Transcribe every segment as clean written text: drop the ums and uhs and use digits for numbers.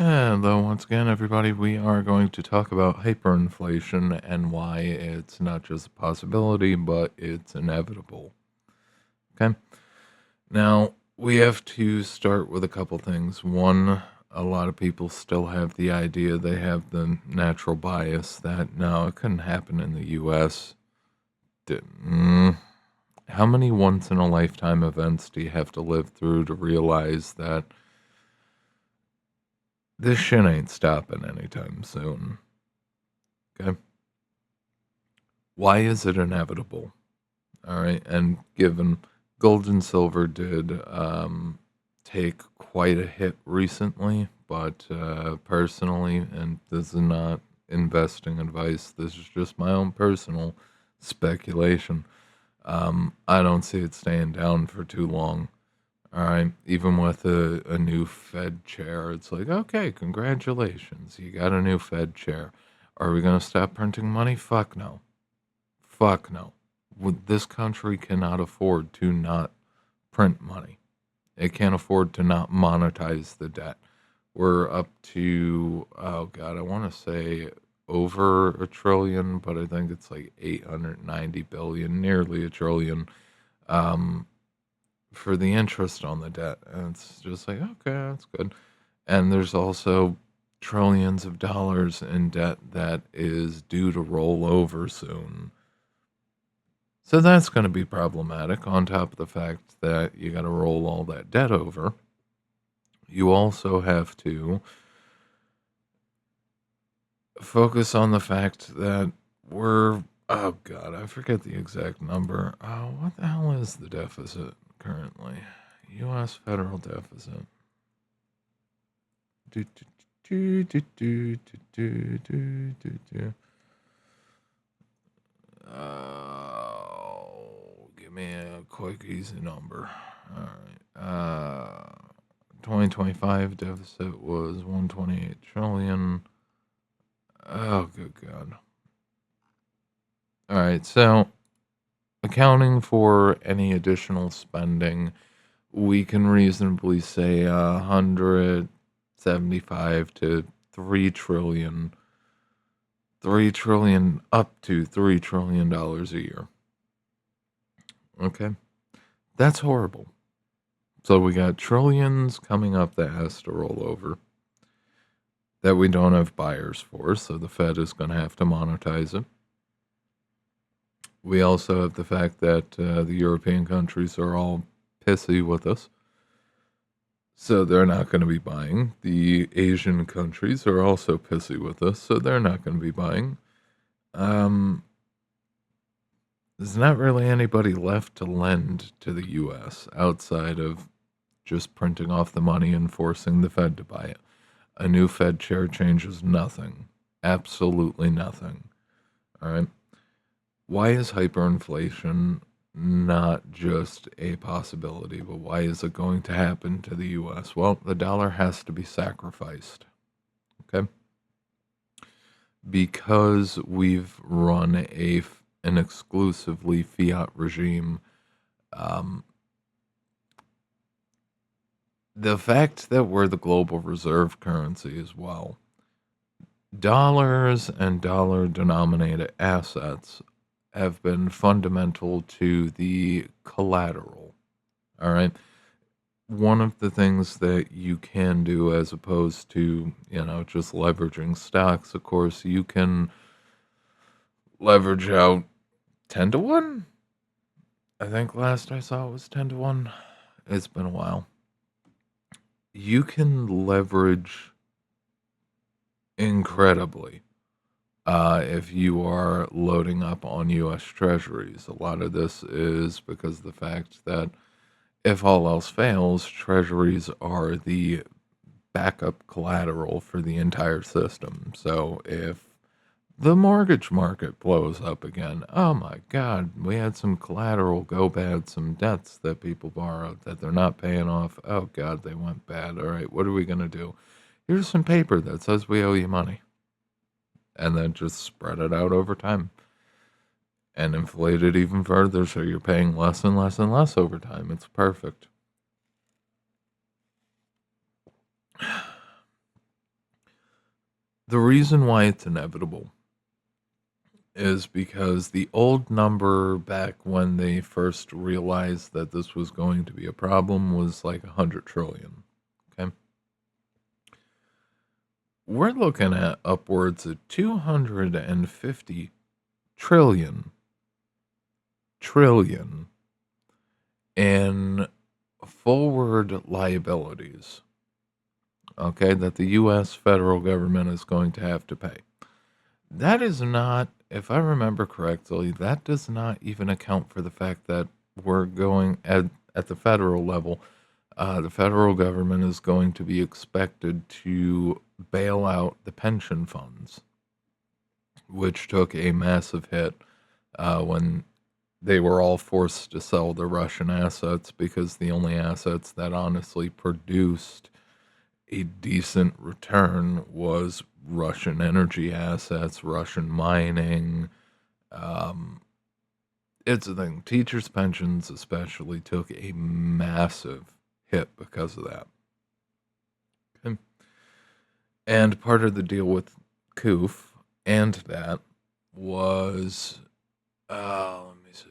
Hello, once again, everybody. We are going to talk about hyperinflation and why it's not just a possibility, but it's inevitable. Okay. Now, we have to start with a couple things. One, a lot of people still have the idea, they have the natural bias that no, it couldn't happen in the US. How many once in a lifetime events do you have to live through to realize that this shit ain't stopping anytime soon? Okay. Why is it inevitable? All right. And given gold and silver did take quite a hit recently, but personally, and this is not investing advice, this is just my own personal speculation. I don't see it staying down for too long. All right. Even with a new Fed chair, it's like, okay, congratulations. You got a new Fed chair. Are we going to stop printing money? Fuck no. Fuck no. This country cannot afford to not print money. It can't afford to not monetize the debt. We're up to, oh God, I want to say over a trillion, but I think it's like 890 billion, nearly a trillion, um, for the interest on the debt. And it's just like, okay, that's good. And there's also trillions of dollars in debt that is due to roll over soon. So that's going to be problematic on top of the fact that you got to roll all that debt over. You also have to focus on the fact that we're, oh God, I forget the exact number. What the hell is the deficit currently? U.S. federal deficit. Do, do, do, do, do, do, do, do, do. Give me a quick, easy number. All right. 2025 deficit was 128 trillion. Oh, good God. All right. So, accounting for any additional spending, we can reasonably say 175 to 3 trillion. 3 trillion up to $3 trillion dollars a year. Okay. That's horrible. So we got trillions coming up that has to roll over that we don't have buyers for, so the Fed is going to have to monetize it. We also have the fact that the European countries are all pissy with us, so they're not going to be buying. The Asian countries are also pissy with us, so they're not going to be buying. There's not really anybody left to lend to the U.S. outside of just printing off the money and forcing the Fed to buy it. A new Fed chair changes nothing. Absolutely nothing. All right. Why is hyperinflation not just a possibility, but why is it going to happen to the US? Well, the dollar has to be sacrificed. Okay. Because we've run an exclusively fiat regime, um, the fact that we're the global reserve currency as well, dollars and dollar denominated assets have been fundamental to the collateral. All right. One of the things that you can do as opposed to, just leveraging stocks, of course, you can leverage out 10 to 1. I think last I saw it was 10 to 1. It's been a while. You can leverage incredibly if you are loading up on US Treasuries. A lot of this is because of the fact that if all else fails, Treasuries are the backup collateral for the entire system. So if the mortgage market blows up again, oh my God, we had some collateral go bad, some debts that people borrowed that they're not paying off. Oh God, they went bad. All right, what are we going to do? Here's some paper that says we owe you money. And then just spread it out over time and inflate it even further so you're paying less and less and less over time. It's perfect. The reason why it's inevitable is because the old number back when they first realized that this was going to be a problem was like 100 trillion. Okay. We're looking at upwards of 250 trillion in forward liabilities, okay, that the US federal government is going to have to pay. That is not, if I remember correctly, that does not even account for the fact that we're going at the federal level. The federal government is going to be expected to bail out the pension funds, which took a massive hit when they were all forced to sell their Russian assets because the only assets that honestly produced a decent return was Russian energy assets, Russian mining. Um, it's a thing. Teachers' pensions, especially, took a massive hit because of that. Okay. And part of the deal with Koof and that was, let me see.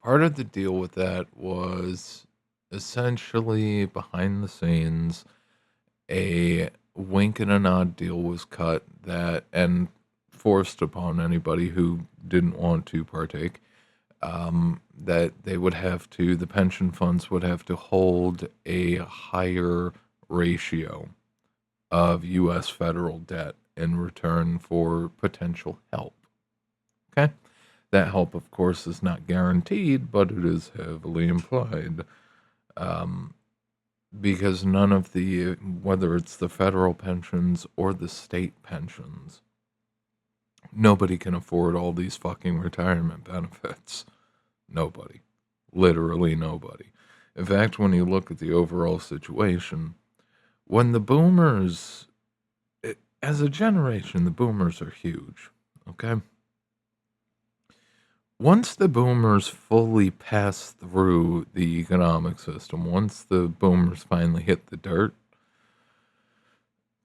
Part of the deal with that was essentially behind the scenes, a wink and a nod deal was cut that and forced upon anybody who didn't want to partake, that they would have to, the pension funds would have to hold a higher ratio of U.S. federal debt in return for potential help. Okay? That help, of course, is not guaranteed, but it is heavily implied. Because none of the, whether it's the federal pensions or the state pensions, nobody can afford all these fucking retirement benefits. Nobody. Literally nobody. In fact, when you look at the overall situation, when the boomers, as a generation, the boomers are huge, okay? Once the boomers fully pass through the economic system, once the boomers finally hit the dirt,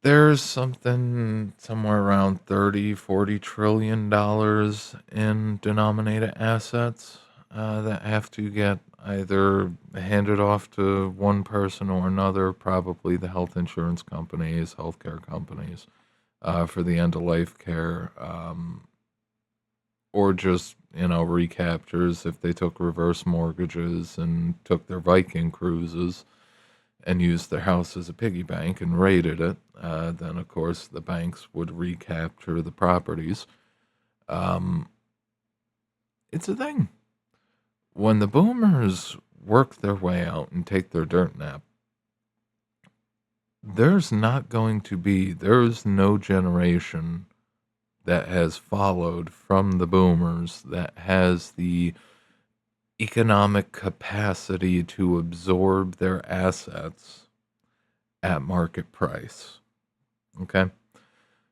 there's something somewhere around 30, 40 trillion dollars in denominated assets that have to get either handed off to one person or another, probably the health insurance companies, healthcare companies, for the end of life care, or just, recaptures if they took reverse mortgages and took their Viking cruises and used their house as a piggy bank and raided it. Then, of course, the banks would recapture the properties. Um, it's a thing. When the boomers work their way out and take their dirt nap, there's no generation that has followed from the boomers that has the economic capacity to absorb their assets at market price. Okay?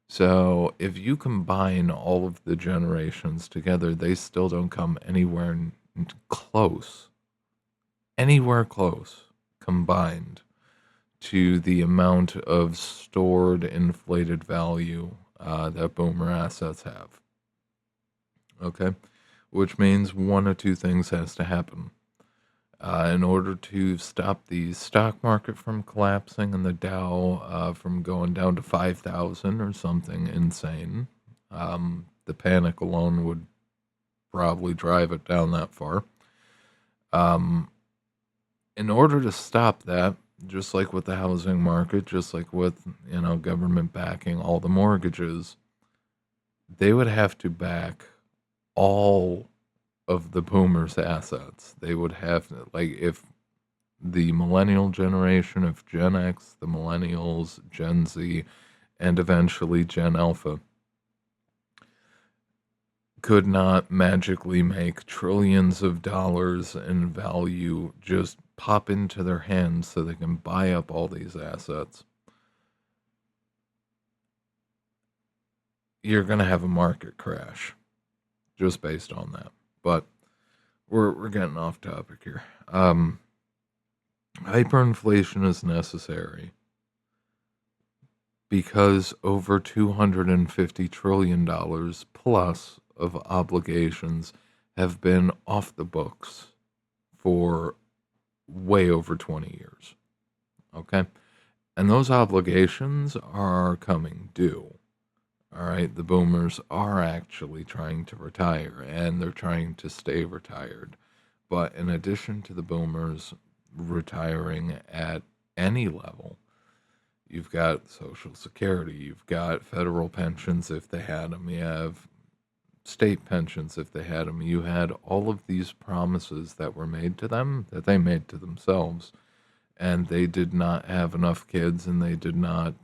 So if you combine all of the generations together, they still don't come anywhere close combined to the amount of stored inflated value that boomer assets have. Okay? Which means one or two things has to happen. In order to stop the stock market from collapsing and the Dow from going down to 5,000 or something insane, the panic alone would probably drive it down that far. In order to stop that, just like with the housing market, just like with, government backing all the mortgages, they would have to back all of the boomers' assets. They would have, like, if the millennial generation, if Gen X, the millennials, Gen Z, and eventually Gen Alpha could not magically make trillions of dollars in value just pop into their hands so they can buy up all these assets, you're going to have a market crash just based on that. But we're getting off topic here. Hyperinflation is necessary because over $250 trillion plus of obligations have been off the books for way over 20 years. Okay? And those obligations are coming due. All right? The boomers are actually trying to retire and they're trying to stay retired. But in addition to the boomers retiring at any level, you've got Social Security, you've got federal pensions if they had them, you have state pensions if they had them. You had all of these promises that were made to them that they made to themselves, and they did not have enough kids, and they did not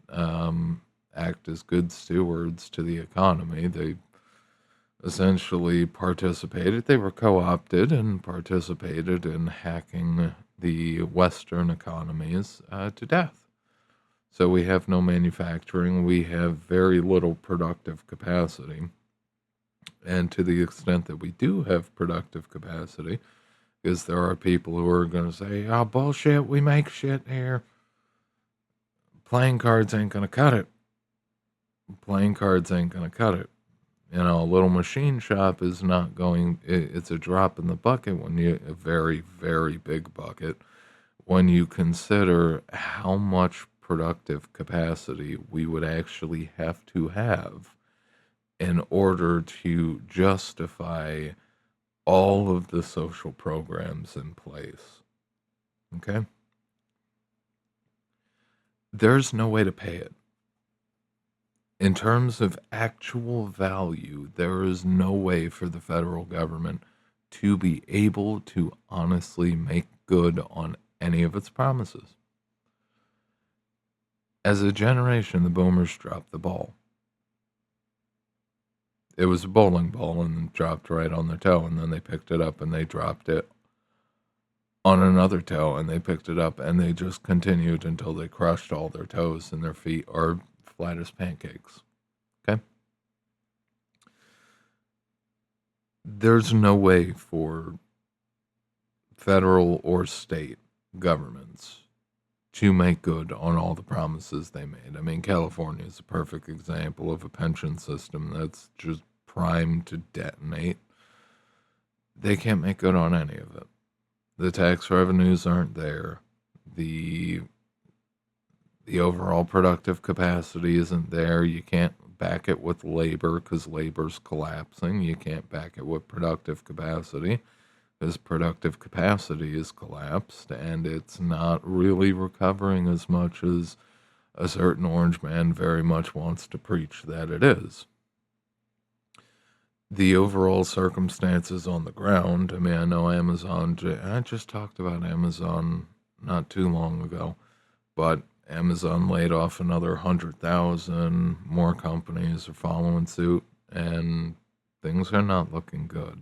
act as good stewards to the economy. They essentially participated, they were co opted and participated in hacking the Western economies to death. So we have no manufacturing, we have very little productive capacity. And to the extent that we do have productive capacity, because there are people who are going to say, oh, bullshit, we make shit here. Playing cards ain't going to cut it. Playing cards ain't going to cut it. You know, a little machine shop is not going, it's a drop in the bucket a very, very big bucket, when you consider how much productive capacity we would actually have to have in order to justify all of the social programs in place. Okay? There's no way to pay it. In terms of actual value, there is no way for the federal government to be able to honestly make good on any of its promises. As a generation, the boomers dropped the ball. It was a bowling ball and dropped right on their toe, and then they picked it up and they dropped it on another toe and they picked it up and they just continued until they crushed all their toes and their feet are flat as pancakes. Okay? There's no way for federal or state governments to make good on all the promises they made. I mean, California is a perfect example of a pension system that's just primed to detonate. They can't make good on any of it. The tax revenues aren't there. The overall productive capacity isn't there. You can't back it with labor because labor's collapsing. You can't back it with productive capacity because productive capacity is collapsed and it's not really recovering as much as a certain orange man very much wants to preach that it is. The overall circumstances on the ground, I mean, I know Amazon, I just talked about Amazon not too long ago, but Amazon laid off another 100,000, more companies are following suit, and things are not looking good.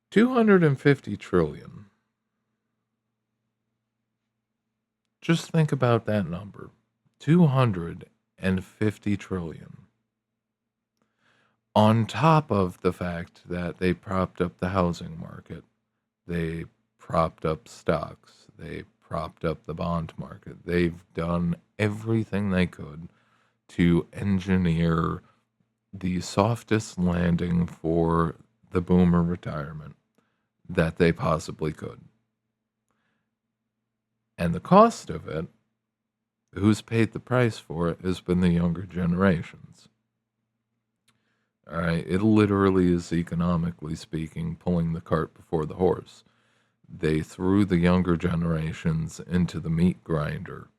250 trillion. Just think about that number. 250 trillion. On top of the fact that they propped up the housing market, they propped up stocks, they propped up the bond market. They've done everything they could to engineer the softest landing for the boomer retirement that they possibly could. And the cost of it, who's paid the price for it, has been the younger generations. All right, it literally is, economically speaking, pulling the cart before the horse. They threw the younger generations into the meat grinder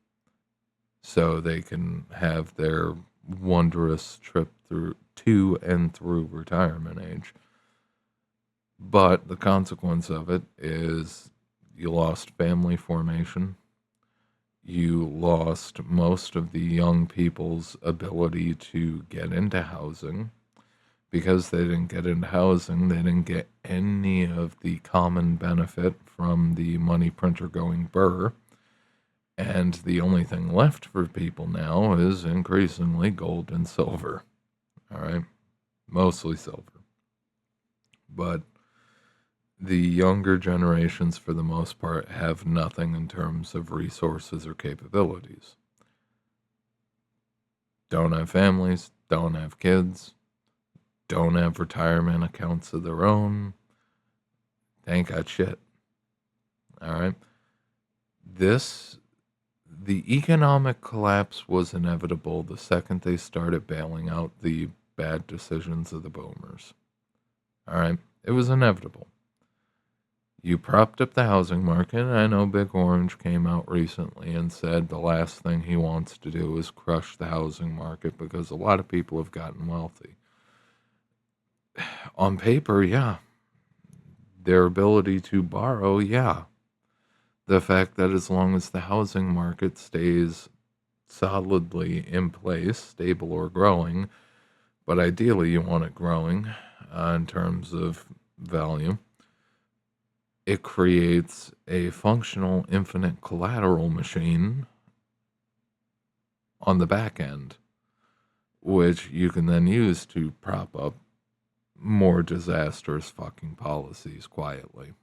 so they can have their wondrous trip through to and through retirement age. But the consequence of it is you lost family formation. You lost most of the young people's ability to get into housing. Because they didn't get into housing, they didn't get any of the common benefit from the money printer going burr. And the only thing left for people now is increasingly gold and silver. All right? Mostly silver. But the younger generations, for the most part, have nothing in terms of resources or capabilities. don't have families, don't have kids, don't have retirement accounts of their own. They ain't got shit. All right. The economic collapse was inevitable the second they started bailing out the bad decisions of the boomers. All right. It was inevitable. You propped up the housing market. I know Big Orange came out recently and said the last thing he wants to do is crush the housing market because a lot of people have gotten wealthy. On paper, yeah. Their ability to borrow, yeah. The fact that as long as the housing market stays solidly in place, stable or growing, but ideally you want it growing in terms of value, it creates a functional infinite collateral machine on the back end, which you can then use to prop up more disastrous fucking policies quietly.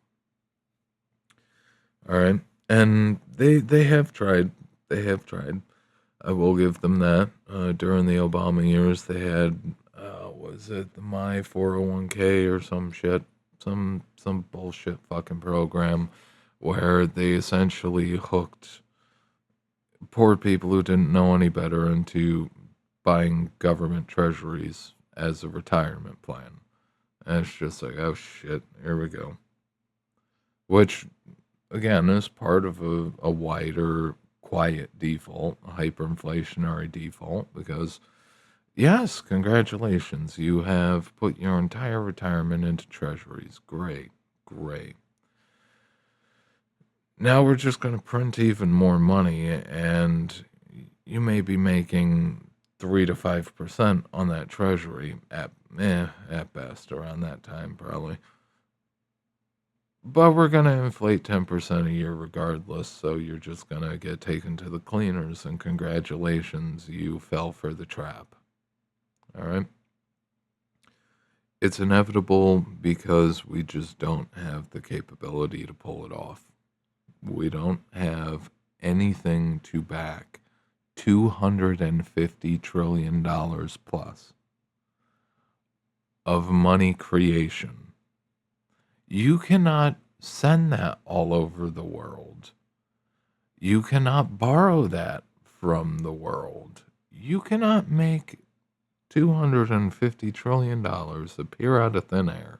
All right. And they have tried. They have tried. I will give them that. During the Obama years, they had, was it the My 401k or some shit? Some bullshit fucking program where they essentially hooked poor people who didn't know any better into buying government treasuries as a retirement plan. And it's just like, oh shit, here we go. Which, again, is part of a wider quiet default, a hyperinflationary default, because yes, congratulations, you have put your entire retirement into treasuries. Great, great. Now we're just going to print even more money, and you may be making 3 to 5% on that treasury at best around that time, probably. But we're going to inflate 10% a year regardless, so you're just going to get taken to the cleaners, and congratulations, you fell for the trap. All right? It's inevitable because we just don't have the capability to pull it off. We don't have anything to back $250 trillion plus of money creation. You cannot send that all over the world. You cannot borrow that from the world. You cannot make $250 trillion appear out of thin air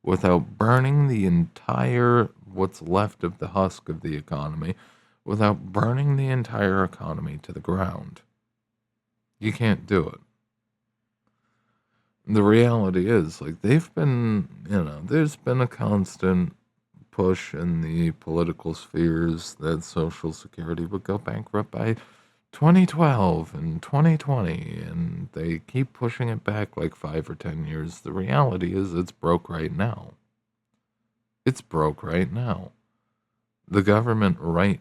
without burning the entire, what's left of the husk of the economy, without burning the entire economy to the ground. You can't do it. The reality is, like, they've been, there's been a constant push in the political spheres that Social Security would go bankrupt by 2012 and 2020, and they keep pushing it back like 5 or 10 years. The reality is it's broke right now. It's broke right now. The government right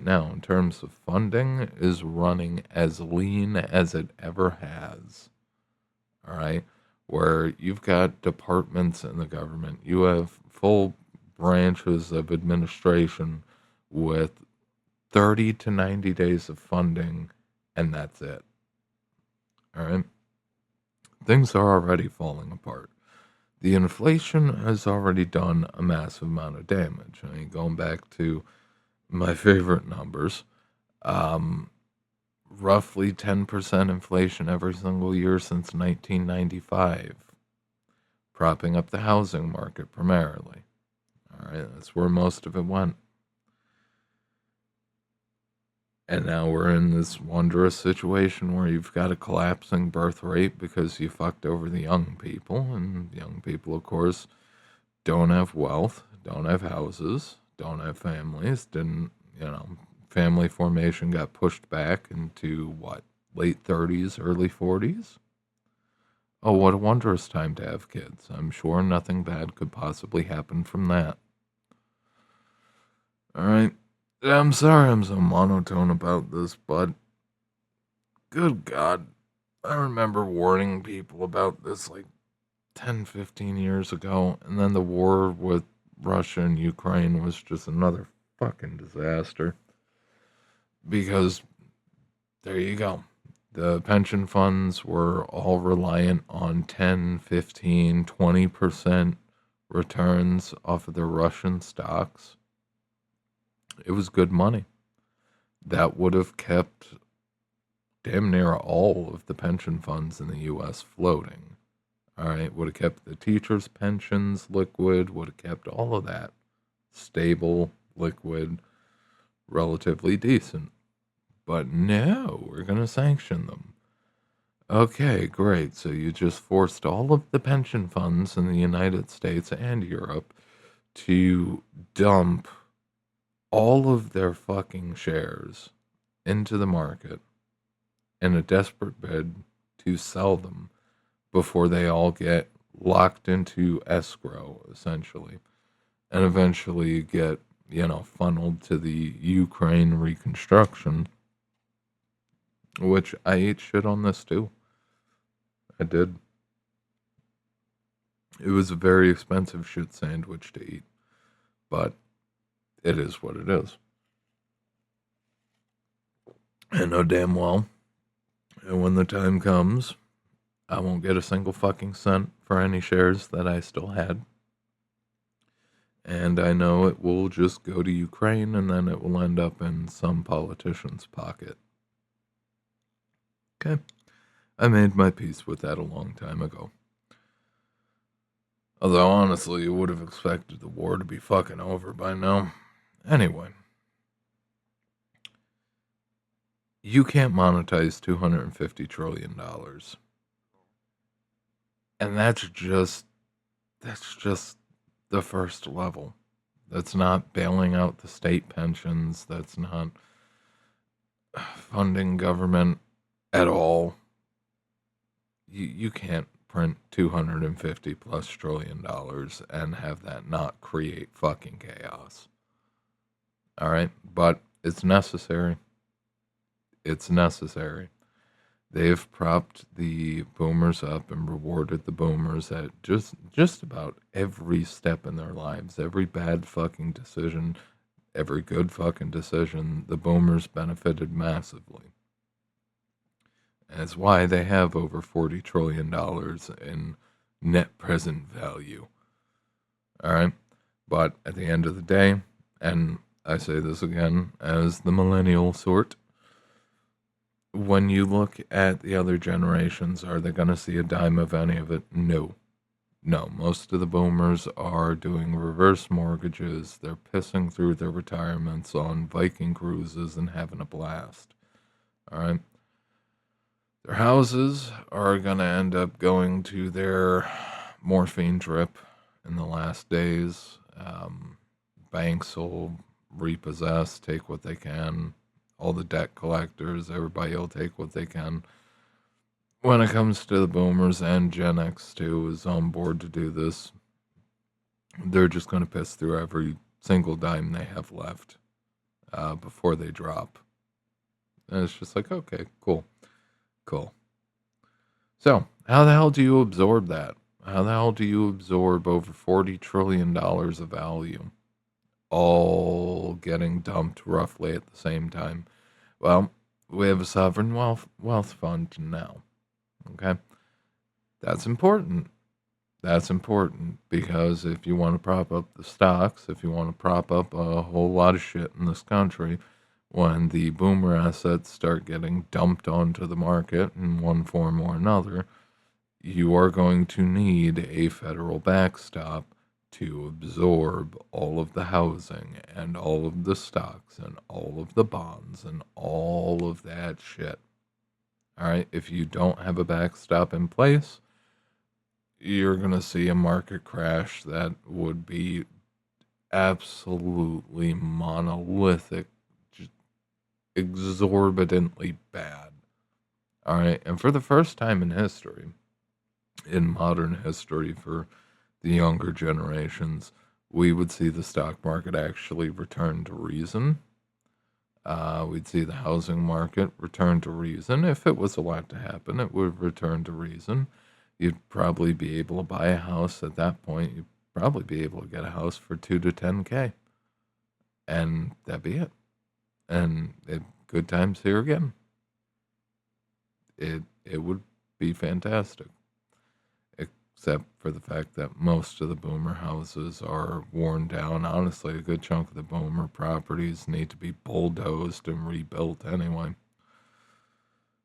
now, in terms of funding, is running as lean as it ever has. All right? Where you've got departments in the government, you have full branches of administration with 30 to 90 days of funding, and that's it. All right? Things are already falling apart. The inflation has already done a massive amount of damage. I mean, going back to my favorite numbers, roughly 10% inflation every single year since 1995, propping up the housing market primarily. All right, that's where most of it went. And now we're in this wondrous situation where you've got a collapsing birth rate because you fucked over the young people. And young people, of course, don't have wealth, don't have houses, don't have families, family formation got pushed back into what, late 30s, early 40s? Oh, what a wondrous time to have kids. I'm sure nothing bad could possibly happen from that. All right. I'm sorry I'm so monotone about this, but good God, I remember warning people about this like 10, 15 years ago, and then the war with Russia and Ukraine was just another fucking disaster. Because there you go. The pension funds were all reliant on 10, 15, 20% returns off of their Russian stocks. It was good money. That would have kept damn near all of the pension funds in the U.S. floating. All right, would have kept the teachers' pensions liquid, would have kept all of that stable, liquid, relatively decent. But no, we're going to sanction them. Okay, great. So you just forced all of the pension funds in the United States and Europe to dump all of their fucking shares into the market in a desperate bid to sell them before they all get locked into escrow, essentially, and eventually get, funneled to the Ukraine reconstruction, which I ate shit on this too. I did. It was a very expensive shit sandwich to eat, but it is what it is. I know damn well, and when the time comes, I won't get a single fucking cent for any shares that I still had. And I know it will just go to Ukraine and then it will end up in some politician's pocket. Okay. I made my peace with that a long time ago. Although, honestly, you would have expected the war to be fucking over by now. Anyway. You can't monetize $250 trillion. And that's just the first level. That's not bailing out the state pensions. That's not funding government at all. You can't print $250 plus trillion and have that not create fucking chaos. All right, but it's necessary. It's necessary. They've propped the boomers up and rewarded the boomers at just about every step in their lives. Every bad fucking decision, every good fucking decision, the boomers benefited massively. That's why they have over $40 trillion in net present value. All right. But at the end of the day, and I say this again as the millennial sort, when you look at the other generations, are they going to see a dime of any of it? No. No. Most of the boomers are doing reverse mortgages. They're pissing through their retirements on Viking cruises and having a blast. All right. Their houses are going to end up going to their morphine drip in the last days. Banks will repossess, take what they can. All the debt collectors, everybody will take what they can. When it comes to the boomers, and Gen X too is on board to do this, they're just going to piss through every single dime they have left before they drop. And it's just like, okay, cool. So, how the hell do you absorb that? How the hell do you absorb over $40 trillion of value all getting dumped roughly at the same time? Well, we have a sovereign wealth fund now. Okay? That's important. That's important because if you want to prop up the stocks, if you want to prop up a whole lot of shit in this country, when the boomer assets start getting dumped onto the market in one form or another, you are going to need a federal backstop to absorb all of the housing and all of the stocks and all of the bonds and all of that shit. All right, if you don't have a backstop in place, you're going to see a market crash that would be absolutely monolithic, just exorbitantly bad. All right, and for the first time in history, in modern history for the younger generations, we would see the stock market actually return to reason. We'd see the housing market return to reason. If it was allowed to happen, it would return to reason. You'd probably be able to buy a house at that point. You'd probably be able to get a house for 2 to 10K. And that'd be it. And good times here again. it would be fantastic, except for the fact that most of the boomer houses are worn down. Honestly, a good chunk of the boomer properties need to be bulldozed and rebuilt anyway.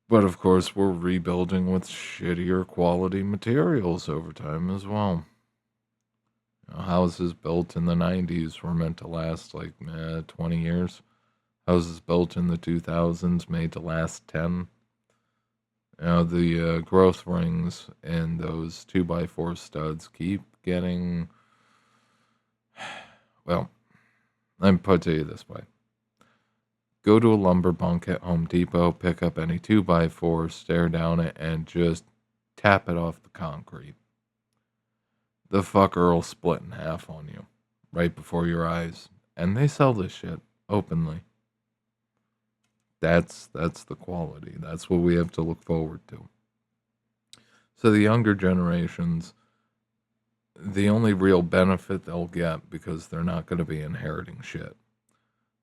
But of course, we're rebuilding with shittier quality materials over time as well. Houses built in the 90s were meant to last like 20 years. Houses built in the 2000s made to last 10. The growth rings and those 2x4 studs keep getting. Well, let me put it to you this way. Go to a lumber bunk at Home Depot, pick up any 2x4, stare down it, and just tap it off the concrete. The fucker will split in half on you right before your eyes. And they sell this shit openly. That's the quality. That's what we have to look forward to. So the younger generations, the only real benefit they'll get, because they're not going to be inheriting shit,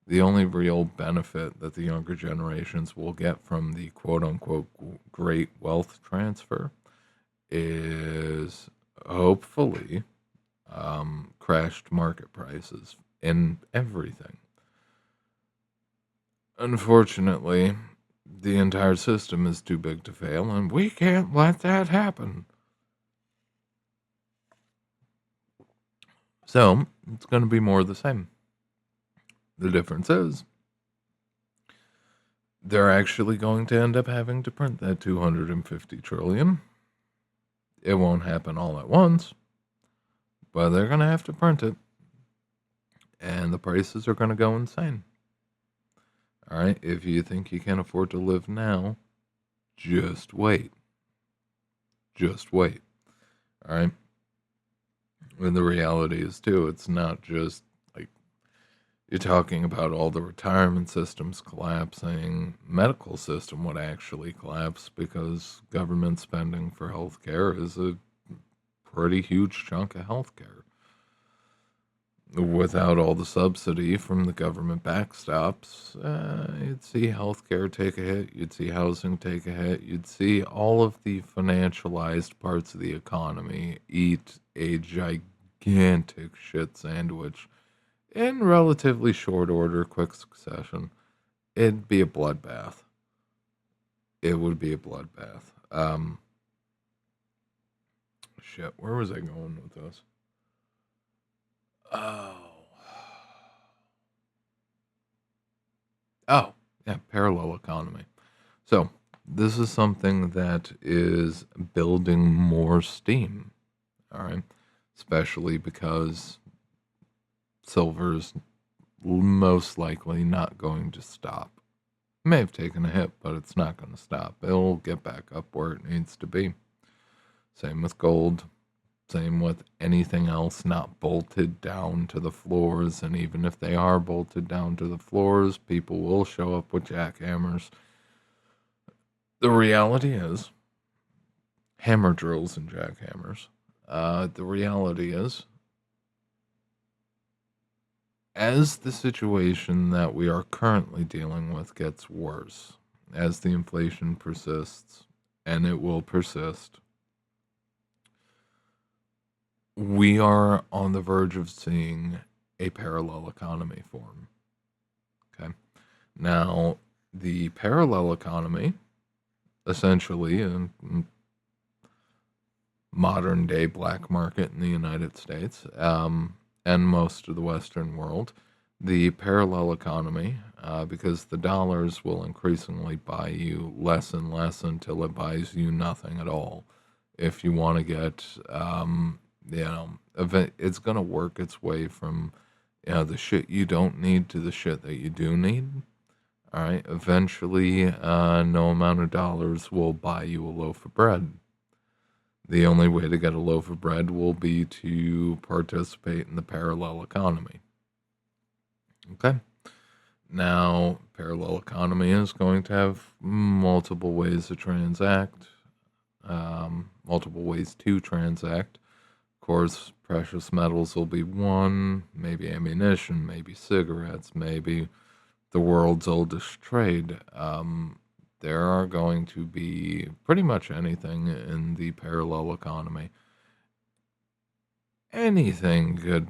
the only real benefit that the younger generations will get from the quote-unquote great wealth transfer is hopefully crashed market prices in everything. Unfortunately, the entire system is too big to fail, and we can't let that happen. So, it's going to be more of the same. The difference is, they're actually going to end up having to print that 250 trillion. It won't happen all at once, but they're going to have to print it, and the prices are going to go insane. All right, if you think you can afford to live now, just wait. Just wait. All right. And the reality is, too, it's not just like you're talking about all the retirement systems collapsing. Medical system would actually collapse because government spending for healthcare is a pretty huge chunk of healthcare. Without all the subsidy from the government backstops, you'd see healthcare take a hit, you'd see housing take a hit, you'd see all of the financialized parts of the economy eat a gigantic shit sandwich in relatively short order, quick succession. It'd be a bloodbath. It would be a bloodbath. Shit, where was I going with this? Oh, yeah, parallel economy. So, this is something that is building more steam, all right? Especially because silver's most likely not going to stop. It may have taken a hit, but it's not going to stop. It'll get back up where it needs to be. Same with gold. Same with anything else not bolted down to the floors. And even if they are bolted down to the floors, people will show up with jackhammers. The reality is, hammer drills and jackhammers. The reality is, as the situation that we are currently dealing with gets worse, as the inflation persists, and it will persist, we are on the verge of seeing a parallel economy form. Okay. Now, the parallel economy, essentially, in modern day black market in the United States, and most of the Western world, the parallel economy, because the dollars will increasingly buy you less and less until it buys you nothing at all. If you want to get, it's going to work its way from, the shit you don't need to the shit that you do need. All right. Eventually, no amount of dollars will buy you a loaf of bread. The only way to get a loaf of bread will be to participate in the parallel economy. Okay. Now, parallel economy is going to have multiple ways to transact. Multiple ways to transact. Of course, precious metals will be one, maybe ammunition, maybe cigarettes, maybe the world's oldest trade. there are going to be pretty much anything in the parallel economy. Anything could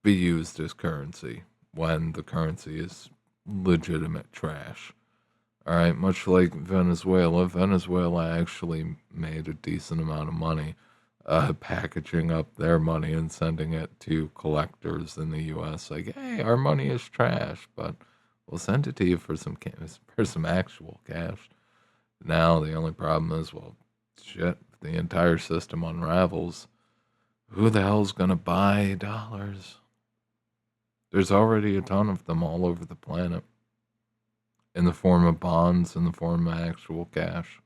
be used as currency when the currency is legitimate trash. All right, much like Venezuela, Venezuela actually made a decent amount of money packaging up their money and sending it to collectors in the U.S. Like, hey, our money is trash, but we'll send it to you for for some actual cash. Now the only problem is, well, shit, if the entire system unravels, who the hell's gonna buy dollars? There's already a ton of them all over the planet in the form of bonds, in the form of actual cash.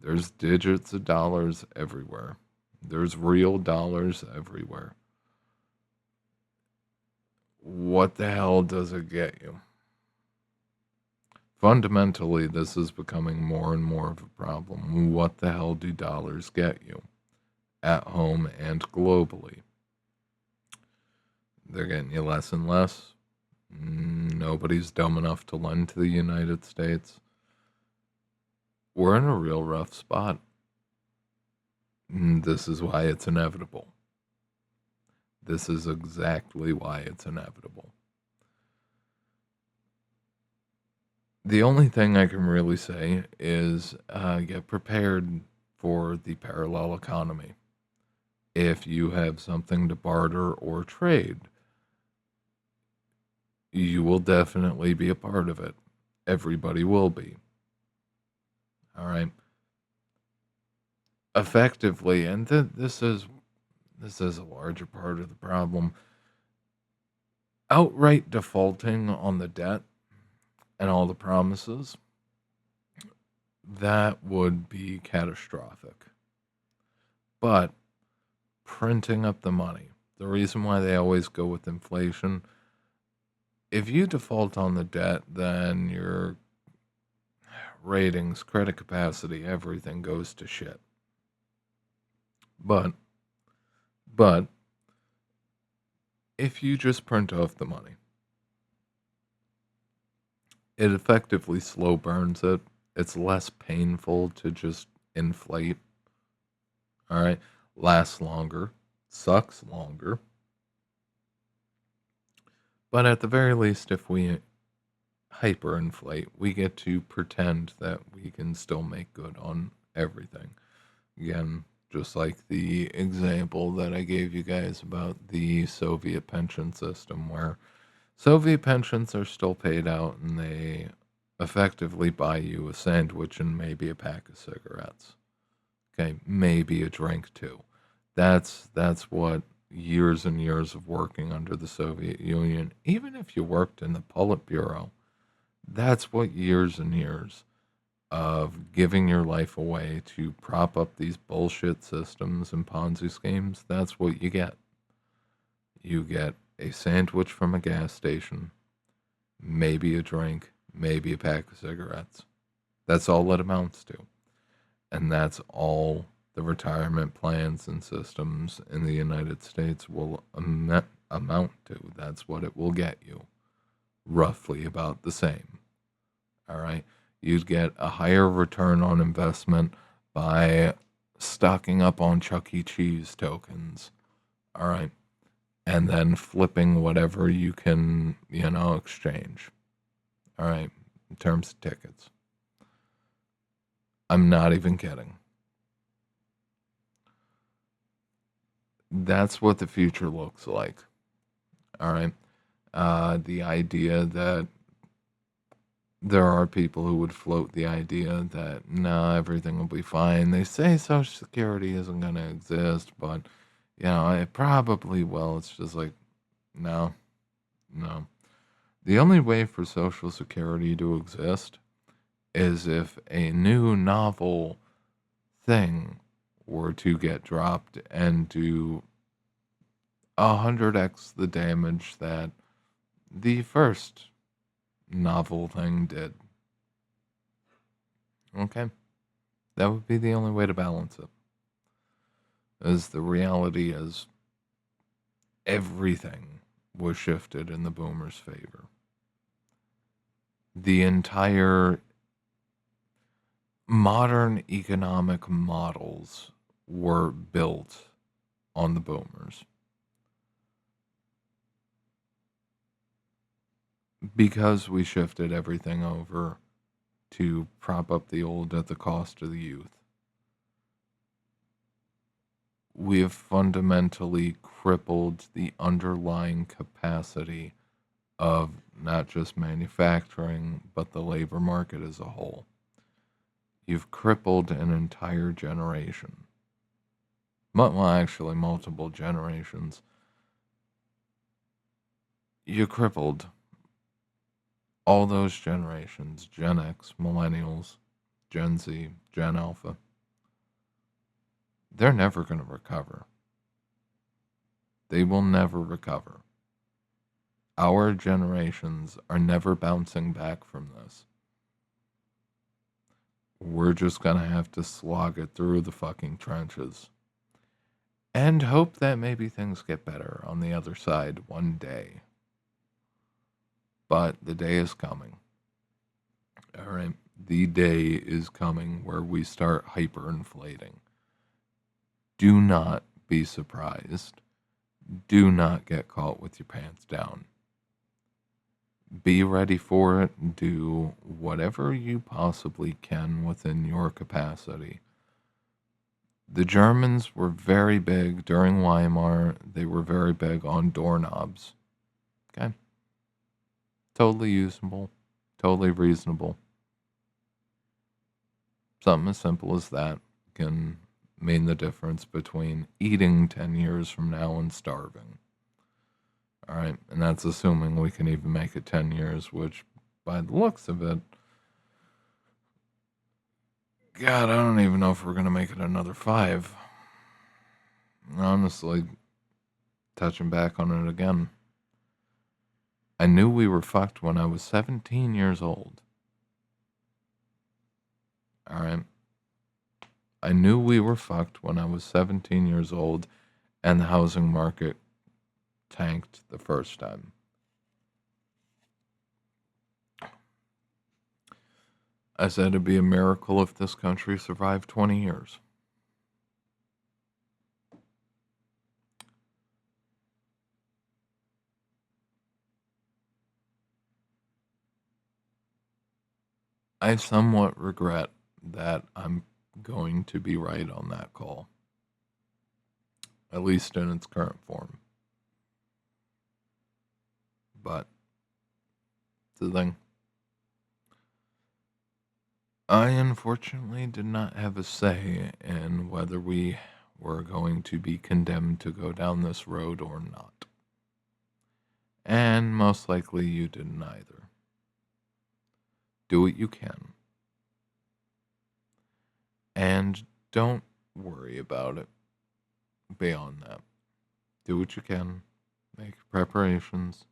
There's digits of dollars everywhere. There's real dollars everywhere. What the hell does it get you? Fundamentally, this is becoming more and more of a problem. What the hell do dollars get you at home and globally? They're getting you less and less. Nobody's dumb enough to lend to the United States. We're in a real rough spot. This is why it's inevitable. This is exactly why it's inevitable. The only thing I can really say is get prepared for the parallel economy. If you have something to barter or trade, you will definitely be a part of it. Everybody will be. All right. Effectively, and this is a larger part of the problem. Outright defaulting on the debt and all the promises, that would be catastrophic. But printing up the money, the reason why they always go with inflation, if you default on the debt, then your ratings, credit capacity, everything goes to shit. But if you just print off the money, it effectively slow burns it. It's less painful to just inflate. All right. Lasts longer, sucks longer. But at the very least, if we hyperinflate, we get to pretend that we can still make good on everything. Again, just like the example that I gave you guys about the Soviet pension system, where Soviet pensions are still paid out and they effectively buy you a sandwich and maybe a pack of cigarettes. Okay, maybe a drink too. That's what years and years of working under the Soviet Union, even if you worked in the Politburo, that's what years and years of giving your life away to prop up these bullshit systems and Ponzi schemes, that's what you get. You get a sandwich from a gas station, maybe a drink, maybe a pack of cigarettes. That's all it amounts to. And that's all the retirement plans and systems in the United States will amount to. That's what it will get you. Roughly about the same. All right. You'd get a higher return on investment by stocking up on Chuck E. Cheese tokens. All right. And then flipping whatever you can, exchange. All right. In terms of tickets. I'm not even kidding. That's what the future looks like. All right. The idea that there are people who would float the idea that no, everything will be fine. They say Social Security isn't going to exist, but it probably will. It's just like, no. The only way for Social Security to exist is if a new novel thing were to get dropped and do 100x the damage that the first novel thing did. Okay? That would be the only way to balance it. As the reality is, everything was shifted in the boomers' favor. The entire modern economic models were built on the boomers because we shifted everything over to prop up the old at the cost of the youth. We have fundamentally crippled the underlying capacity of not just manufacturing, but the labor market as a whole. You've crippled an entire generation. Well, actually, multiple generations. You crippled all those generations: Gen X, Millennials, Gen Z, Gen Alpha. They're never going to recover. They will never recover. Our generations are never bouncing back from this. We're just going to have to slog it through the fucking trenches and hope that maybe things get better on the other side one day. But the day is coming. All right. The day is coming where we start hyperinflating. Do not be surprised. Do not get caught with your pants down. Be ready for it. Do whatever you possibly can within your capacity. The Germans were very big during Weimar. They were very big on doorknobs. Okay. Totally usable. Totally reasonable. Something as simple as that can mean the difference between eating 10 years from now and starving. All right. And that's assuming we can even make it 10 years, which by the looks of it, God, I don't even know if we're going to make it another 5. Honestly, touching back on it again, I knew we were fucked when I was 17 years old. All right. I knew we were fucked when I was 17 years old and the housing market tanked the first time. I said it'd be a miracle if this country survived 20 years. I somewhat regret that I'm going to be right on that call, at least in its current form. But the thing, I unfortunately did not have a say in whether we were going to be condemned to go down this road or not. And most likely you didn't either. Do what you can. And don't worry about it beyond that. Do what you can. Make preparations.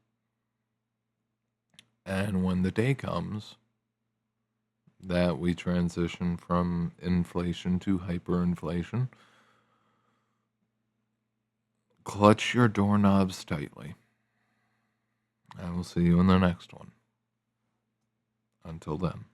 And when the day comes that we transition from inflation to hyperinflation, clutch your doorknobs tightly. I will see you in the next one. Until then.